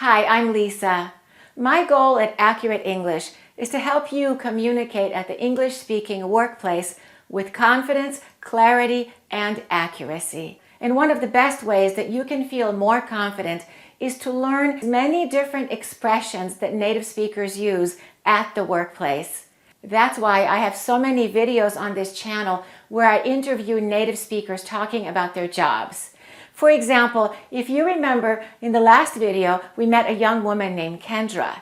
Hi, I'm Lisa. My goal at Accurate English is to help you communicate at the English-speaking workplace with confidence, clarity, and accuracy. And one of the best ways that you can feel more confident is to learn many different expressions that native speakers use at the workplace. That's why I have so many videos on this channel where I interview native speakers talking about their jobs. For example, if you remember in the last video, we met a young woman named Kendra,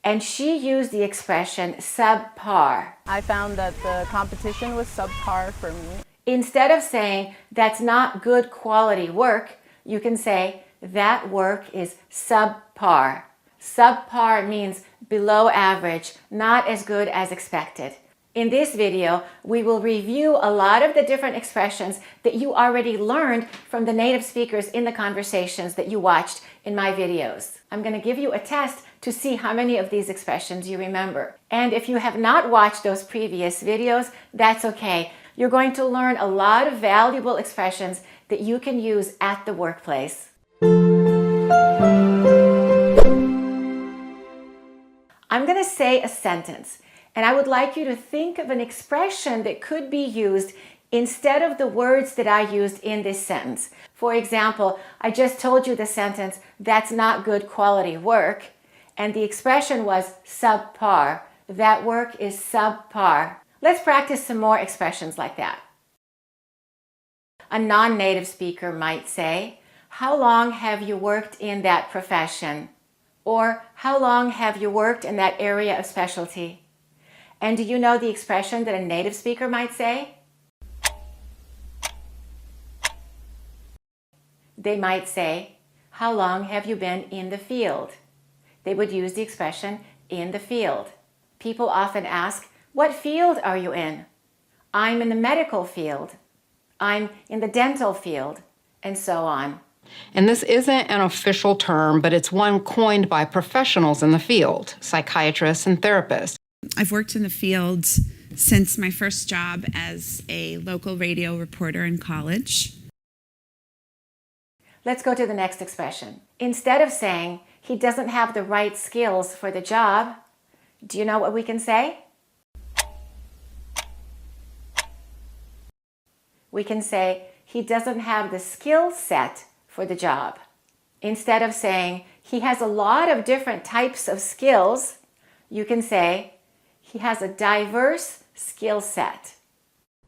and she used the expression subpar. I found that the competition was subpar for me. Instead of saying, that's not good quality work, you can say, that work is subpar. Subpar means below average, not as good as expected. In this video, we will review a lot of the different expressions that you already learned from the native speakers in the conversations that you watched in my videos. I'm going to give you a test to see how many of these expressions you remember. And if you have not watched those previous videos, that's okay. You're going to learn a lot of valuable expressions that you can use at the workplace. I'm going to say a sentence, and I would like you to think of an expression that could be used instead of the words that I used in this sentence. For example, I just told you the sentence, that's not good quality work, and the expression was subpar. That work is subpar. Let's practice some more expressions like that. A non-native speaker might say, how long have you worked in that profession? Or, how long have you worked in that area of specialty? And do you know the expression that a native speaker might say? They might say, how long have you been in the field? They would use the expression, in the field. People often ask, what field are you in? I'm in the medical field. I'm in the dental field, and so on. And this isn't an official term, but it's one coined by professionals in the field, psychiatrists and therapists. I've worked in the field since my first job as a local radio reporter in college. Let's go to the next expression. Instead of saying, he doesn't have the right skills for the job, do you know what we can say? We can say, he doesn't have the skill set for the job. Instead of saying, he has a lot of different types of skills, you can say, he has a diverse skill set.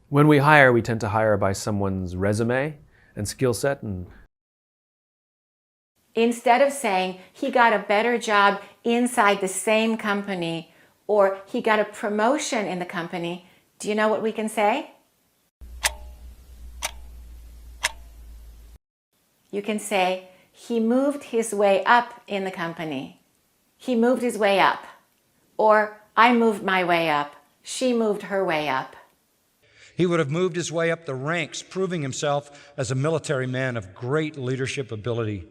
When we hire, we tend to hire by someone's resume and skill set. Instead of saying, he got a better job inside the same company, or he got a promotion in the company, do you know what we can say? You can say, he moved his way up in the company. He moved his way up. Or, I moved my way up. She moved her way up. He would have moved his way up the ranks, proving himself as a military man of great leadership ability.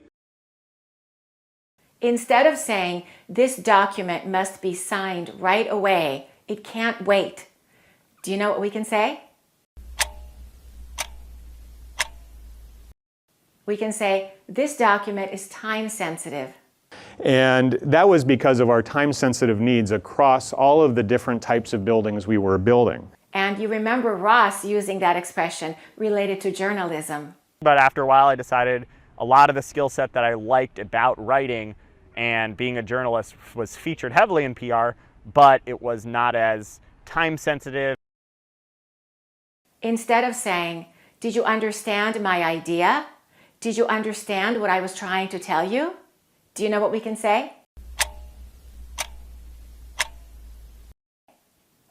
Instead of saying, this document must be signed right away, it can't wait, do you know what we can say? We can say, this document is time sensitive. And that was because of our time-sensitive needs across all of the different types of buildings we were building. And you remember Ross using that expression related to journalism. But after a while, I decided a lot of the skill set that I liked about writing and being a journalist was featured heavily in PR, but it was not as time-sensitive. Instead of saying, did you understand my idea? Did you understand what I was trying to tell you? Do you know what we can say?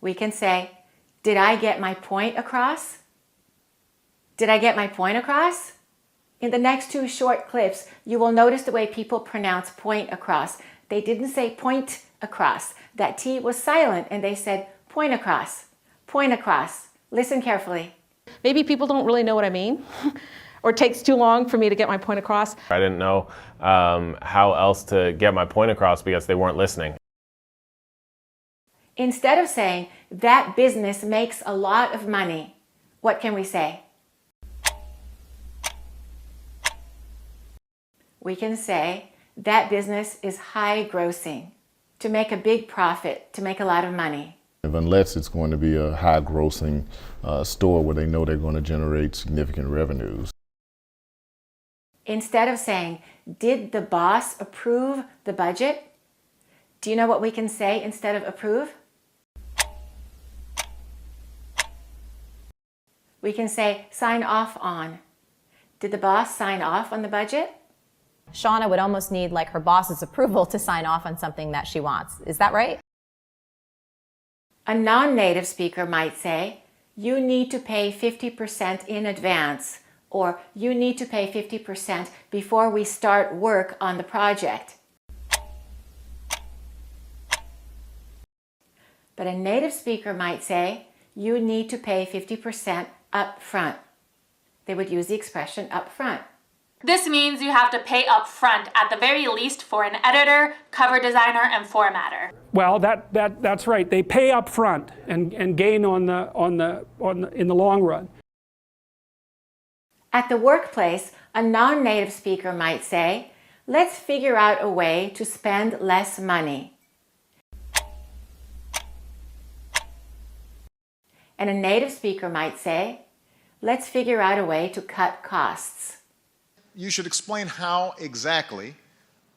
We can say, did I get my point across? Did I get my point across? In the next two short clips, you will notice the way people pronounce point across. They didn't say point across. That T was silent and they said point across, point across. Listen carefully. Maybe people don't really know what I mean, or it takes too long for me to get my point across. I didn't know how else to get my point across because they weren't listening. Instead of saying, that business makes a lot of money, what can we say? We can say, That business is high grossing, to make a big profit, to make a lot of money. Unless it's going to be a high grossing store where they know they're going to generate significant revenues. Instead of saying, did the boss approve the budget? Do you know what we can say instead of approve? We can say sign off on. Did the boss sign off on the budget? Shauna would almost need like her boss's approval to sign off on something that she wants. Is that right? A non-native speaker might say, you need to pay 50% in advance, or you need to pay 50% before we start work on the project. But a native speaker might say, you need to pay 50% up front. They would use the expression up front. This means you have to pay up front at the very least for an editor, cover designer, and formatter. Well, that's right. They pay up front and gain in the long run. At the workplace, a non-native speaker might say, let's figure out a way to spend less money. And a native speaker might say, let's figure out a way to cut costs. You should explain how exactly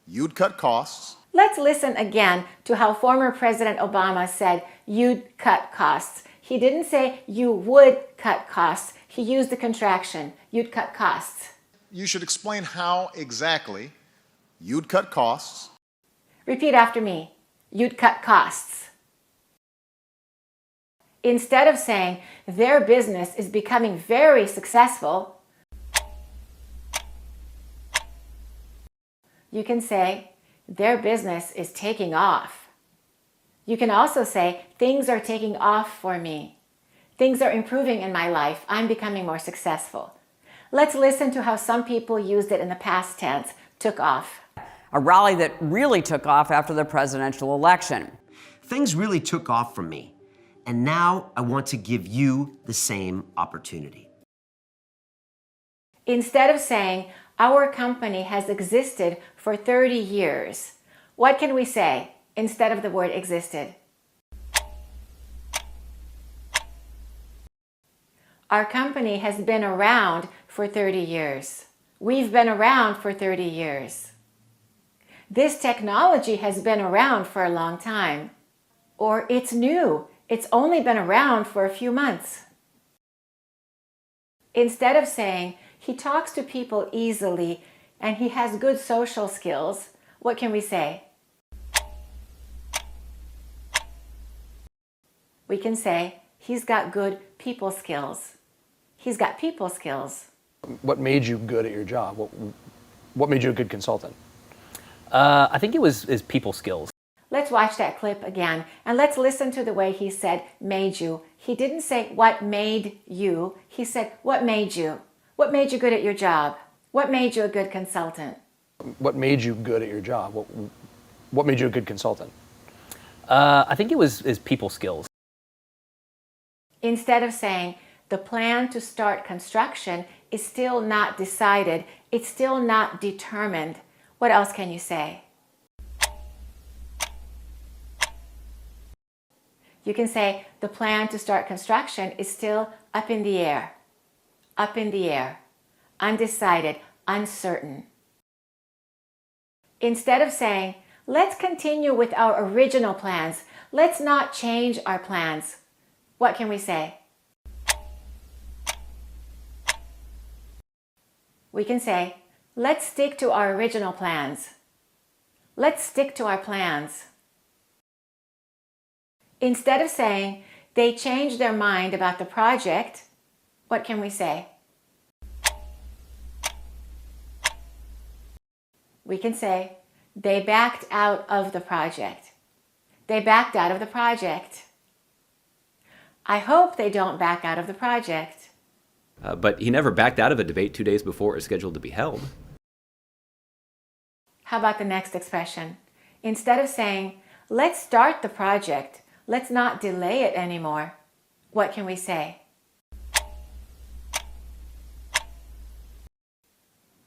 you'd cut costs. Let's listen again to how former President Obama said you'd cut costs. He didn't say you would cut costs. He used the contraction, you'd cut costs. You should explain how exactly you'd cut costs. Repeat after me, you'd cut costs. Instead of saying their business is becoming very successful, you can say, their business is taking off. You can also say, things are taking off for me. Things are improving in my life. I'm becoming more successful. Let's listen to how some people used it in the past tense, took off. A rally that really took off after the presidential election. Things really took off for me, and now I want to give you the same opportunity. Instead of saying, our company has existed for 30 years. What can we say instead of the word existed? Our company has been around for 30 years. We've been around for 30 years. This technology has been around for a long time. Or it's new. It's only been around for a few months. Instead of saying, he talks to people easily and he has good social skills, what can we say? We can say, he's got good people skills. He's got people skills. What made you good at your job? What made you a good consultant? I think it was his people skills. Let's watch that clip again and let's listen to the way he said made you. He didn't say what made you. He said what made you. What made you good at your job? What made you a good consultant? What made you good at your job? What made you a good consultant? I think it was his people skills. Instead of saying the plan to start construction is still not decided, it's still not determined, what else can you say? You can say the plan to start construction is still up in the air. Up in the air, undecided, uncertain. Instead of saying, let's continue with our original plans, let's not change our plans, what can we say? We can say, let's stick to our original plans. Let's stick to our plans. Instead of saying, they changed their mind about the project, what can we say? We can say, they backed out of the project. They backed out of the project. I hope they don't back out of the project. But he never backed out of a debate 2 days before it was scheduled to be held. How about the next expression? Instead of saying, let's start the project, let's not delay it anymore, what can we say?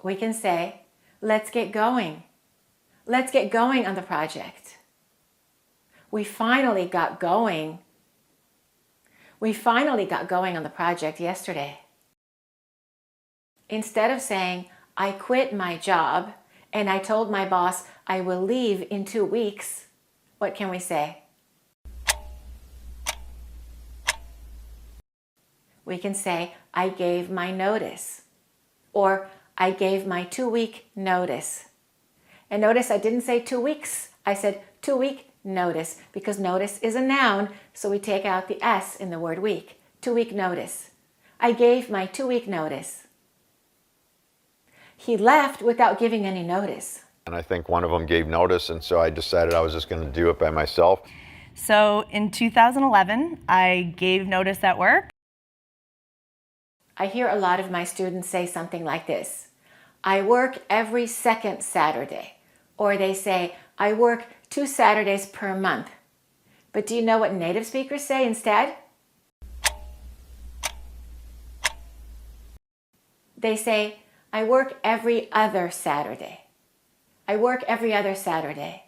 We can say, let's get going. Let's get going on the project. We finally got going. We finally got going on the project yesterday. Instead of saying, I quit my job and I told my boss I will leave in 2 weeks, what can we say? We can say, I gave my notice, or I gave my 2-week notice. And notice I didn't say 2 weeks, I said 2-week notice, because notice is a noun, so we take out the S in the word week. 2-week notice. I gave my 2-week notice. He left without giving any notice. And I think one of them gave notice, and so I decided I was just going to do it by myself. So in 2011, I gave notice at work. I hear a lot of my students say something like this. I work every second Saturday. Or they say, I work 2 Saturdays per month. But do you know what native speakers say instead? They say, I work every other Saturday. I work every other Saturday.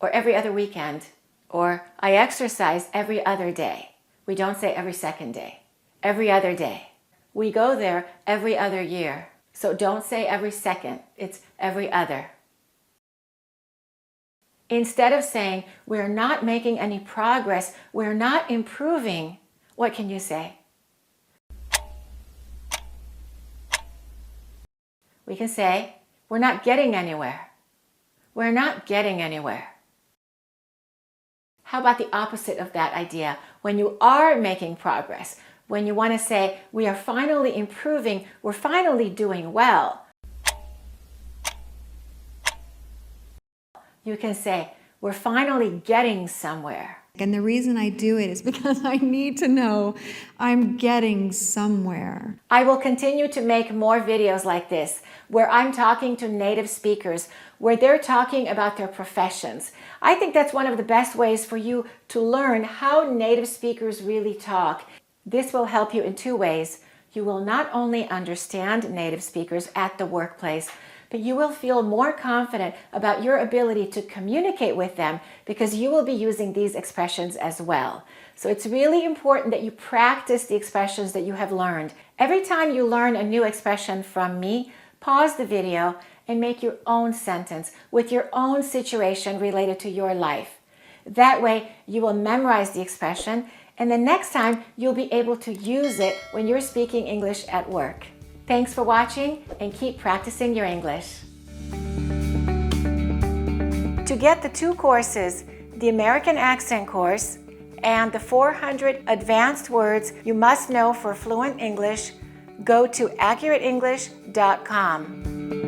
Or every other weekend. Or I exercise every other day. We don't say every second day. Every other day. We go there every other year. So don't say every second. It's every other. Instead of saying, we're not making any progress, we're not improving, what can you say? We can say, we're not getting anywhere. We're not getting anywhere. How about the opposite of that idea? When you are making progress, when you want to say, we are finally improving, we're finally doing well, you can say, we're finally getting somewhere. And the reason I do it is because I need to know I'm getting somewhere. I will continue to make more videos like this, where I'm talking to native speakers, where they're talking about their professions. I think that's one of the best ways for you to learn how native speakers really talk. This will help you in 2 ways. You will not only understand native speakers at the workplace, but you will feel more confident about your ability to communicate with them because you will be using these expressions as well. So it's really important that you practice the expressions that you have learned. Every time you learn a new expression from me, pause the video and make your own sentence with your own situation related to your life. That way you will memorize the expression, and the next time you'll be able to use it when you're speaking English at work. Thanks for watching, and keep practicing your English. To get the 2 courses, the American Accent course and the 400 advanced words you must know for fluent English, go to AccurateEnglish.com.